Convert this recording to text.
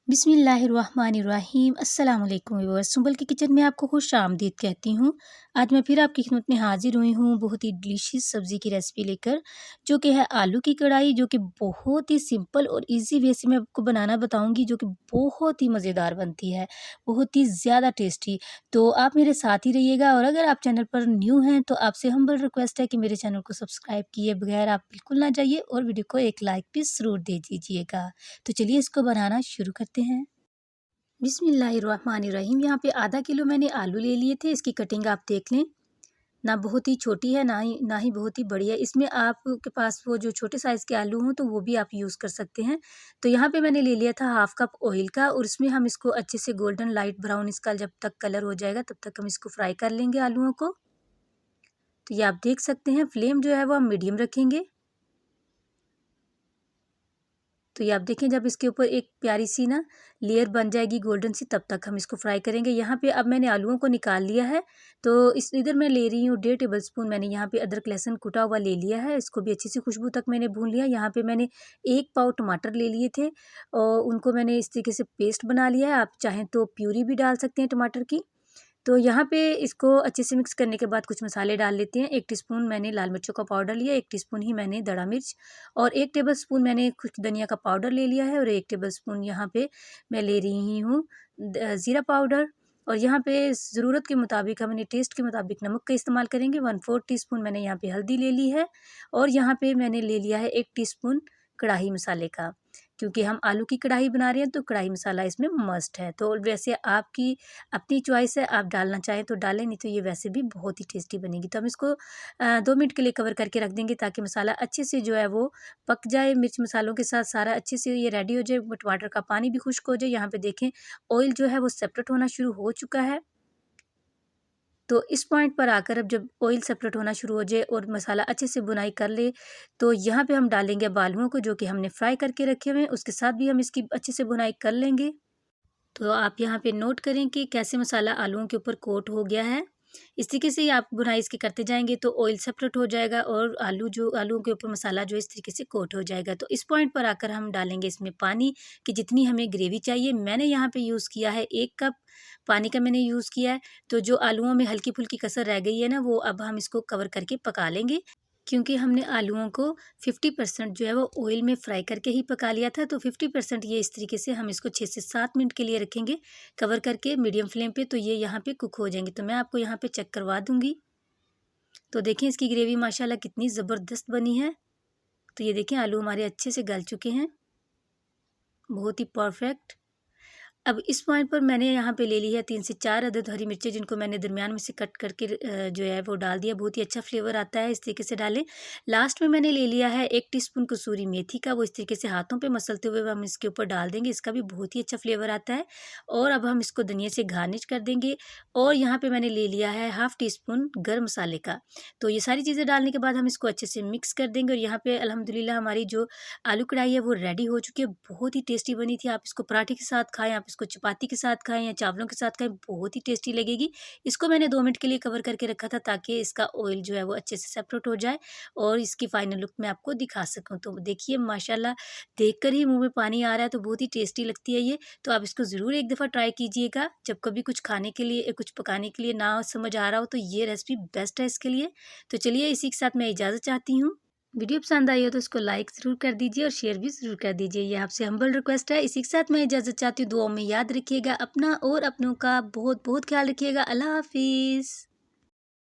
बिस्मिल्लाहिर्रहमानिर्रहीम अस्सलाम वालेकुम व्यूअर्स। सुंबल की किचन में आपको खुश आमदीद कहती हूँ। आज मैं फिर आपकी खिदमत में हाजिर हुई हूँ बहुत ही डिलीशियस सब्ज़ी की रेसिपी लेकर, जो कि है आलू की कढ़ाई, जो कि बहुत ही सिंपल और इजी वे से मैं आपको बनाना बताऊँगी, जो कि बहुत ही मज़ेदार बनती है, बहुत ही ज़्यादा टेस्टी। तो आप मेरे साथ ही रहिएगा, और अगर आप चैनल पर न्यू हैं तो आपसे हम्बल रिक्वेस्ट है कि मेरे चैनल को सब्सक्राइब किए बगैर आप बिल्कुल ना जाइए, और वीडियो को एक लाइक भी ज़रूर दे दीजिएगा। तो चलिए इसको बनाना शुरू करते हैं। बिस्मिल्लाहिर्रहमानिर्रहीम। यहाँ पे आधा किलो मैंने आलू ले लिए थे। इसकी कटिंग आप देख लें, ना बहुत ही छोटी है ना ही बहुत ही बड़ी है। इसमें आपके पास वो जो छोटे साइज़ के आलू हों तो वो भी आप यूज़ कर सकते हैं। तो यहाँ पे मैंने ले लिया था हाफ़ कप ऑयल का, और इसमें हम इसको अच्छे से गोल्डन लाइट ब्राउन इसका जब तक कलर हो जाएगा तब तक हम इसको फ्राई कर लेंगे आलूओं को। तो ये आप देख सकते हैं, फ्लेम जो है वो हम मीडियम रखेंगे। तो ये आप देखें, जब इसके ऊपर एक प्यारी सी ना लेयर बन जाएगी गोल्डन सी, तब तक हम इसको फ्राई करेंगे। यहाँ पे अब मैंने आलूओं को निकाल लिया है। तो इस इधर मैं ले रही हूँ 1.5 टेबल स्पून मैंने यहाँ पे अदरक लहसुन कुटा हुआ ले लिया है। इसको भी अच्छी सी खुशबू तक मैंने भून लिया। यहाँ पे मैंने 1 पाव टमाटर ले लिए थे, और उनको मैंने इस तरीके से पेस्ट बना लिया है। आप चाहें तो प्यूरी भी डाल सकते हैं टमाटर की। तो यहाँ पे इसको अच्छे से मिक्स करने के बाद कुछ मसाले डाल लेते हैं। 1 टीस्पून मैंने लाल मिर्चों का पाउडर लिया, 1 टीस्पून ही मैंने दड़ा मिर्च, और 1 टेबल स्पून मैंने कुछ धनिया का पाउडर ले लिया है, और 1 टेबल स्पून यहाँ पे मैं ले रही हूँ ज़ीरा पाउडर। और यहाँ पे ज़रूरत के मुताबिक, हम अपने टेस्ट के मुताबिक नमक का इस्तेमाल करेंगे। 1/4 टीस्पून मैंने यहाँ पे हल्दी ले ली है, और यहाँ पे मैंने ले लिया है 1 टीस्पून कढ़ाई मसाले का, क्योंकि हम आलू की कढ़ाई बना रहे हैं तो कढ़ाई मसाला इसमें मस्ट है। तो वैसे आपकी अपनी चॉइस है, आप डालना चाहें तो डालें, नहीं तो ये वैसे भी बहुत ही टेस्टी बनेगी। तो हम इसको 2 मिनट के लिए कवर करके रख देंगे, ताकि मसाला अच्छे से जो है वो पक जाए। मिर्च मसालों के साथ सारा अच्छे से ये रेडी हो जाए, टमाटर का पानी भी खुश्क हो जाए। यहाँ पे देखें, ऑयल जो है वो सेपरेट होना शुरू हो चुका है। तो इस पॉइंट पर आकर, अब जब ऑयल सेपरेट होना शुरू हो जाए और मसाला अच्छे से बुनाई कर ले, तो यहाँ पे हम डालेंगे अब आलूओं को, जो कि हमने फ्राई करके रखे हुए हैं। उसके साथ भी हम इसकी अच्छे से बुनाई कर लेंगे। तो आप यहाँ पे नोट करें कि कैसे मसाला आलूओं के ऊपर कोट हो गया है। इस तरीके से ही आप बुनाई इसकी करते जाएंगे तो ऑयल सेपरेट हो जाएगा, और आलूओं के ऊपर मसाला जो इस तरीके से कोट हो जाएगा। तो इस पॉइंट पर आकर हम डालेंगे इसमें पानी, कि जितनी हमें ग्रेवी चाहिए। मैंने यहाँ पे यूज़ किया है 1 कप पानी का मैंने यूज़ किया है। तो जो आलूओं में हल्की फुल्की कसर रह गई है ना, वो अब हम इसको कवर करके पका लेंगे, क्योंकि हमने आलूओं को 50% जो है वो ऑयल में फ्राई करके ही पका लिया था। तो 50% ये इस तरीके से हम इसको 6 से 7 मिनट के लिए रखेंगे कवर करके मीडियम फ्लेम पे। तो ये यहाँ पे कुक हो जाएंगे। तो मैं आपको यहाँ पे चेक करवा दूँगी। तो देखें, इसकी ग्रेवी माशाल्लाह कितनी ज़बरदस्त बनी है। तो ये देखें, आलू हमारे अच्छे से गल चुके हैं, बहुत ही परफेक्ट। अब इस पॉइंट पर मैंने यहाँ पे ले ली है 3 से 4 अदद हरी मिर्चें, जिनको मैंने दरमियान में से कट करके जो है वो डाल दिया। बहुत ही अच्छा फ्लेवर आता है, इस तरीके से डालें। लास्ट में मैंने ले लिया है 1 टीस्पून कसूरी मेथी का, वो इस तरीके से हाथों पे मसलते हुए हम इसके ऊपर डाल देंगे। इसका भी बहुत ही अच्छा फ्लेवर आता है। और अब हम इसको धनिया से गार्निश कर देंगे। और यहाँ पे मैंने ले लिया है हाफ़ टी स्पून गर्म मसाले का। तो ये सारी चीज़ें डालने के बाद हम इसको अच्छे से मिक्स कर देंगे। और यहाँ पे अल्हम्दुलिल्लाह हमारी जो आलू कढ़ाई है वो रेडी हो चुकी है। बहुत ही टेस्टी बनी थी। आप इसको पराठे के साथ खाएँ, आप इसको चपाती के साथ खाएँ या चावलों के साथ खाएँ, बहुत ही टेस्टी लगेगी। इसको मैंने 2 मिनट के लिए कवर करके रखा था, ताकि इसका ऑयल जो है वो अच्छे से सेपरेट हो जाए, और इसकी फाइनल लुक मैं आपको दिखा सकूँ। तो देखिए, माशाल्लाह देखकर ही मुँह में पानी आ रहा है। तो बहुत ही टेस्टी लगती है ये। तो आप इसको ज़रूर एक दफ़ा ट्राई कीजिएगा। जब कभी कुछ खाने के लिए, कुछ पकाने के लिए ना समझ आ रहा हो, तो ये रेसिपी बेस्ट है इसके लिए। तो चलिए, इसी के साथ मैं इजाज़त चाहती हूँ। वीडियो पसंद आई हो तो इसको लाइक ज़रूर कर दीजिए, और शेयर भी ज़रूर कर दीजिए। ये आपसे हम्बल रिक्वेस्ट है। इसी के साथ मैं इजाज़त चाहती हूँ। दुआओं में याद रखिएगा अपना और अपनों का बहुत बहुत ख्याल रखिएगा। अल्लाह हाफ़िज़।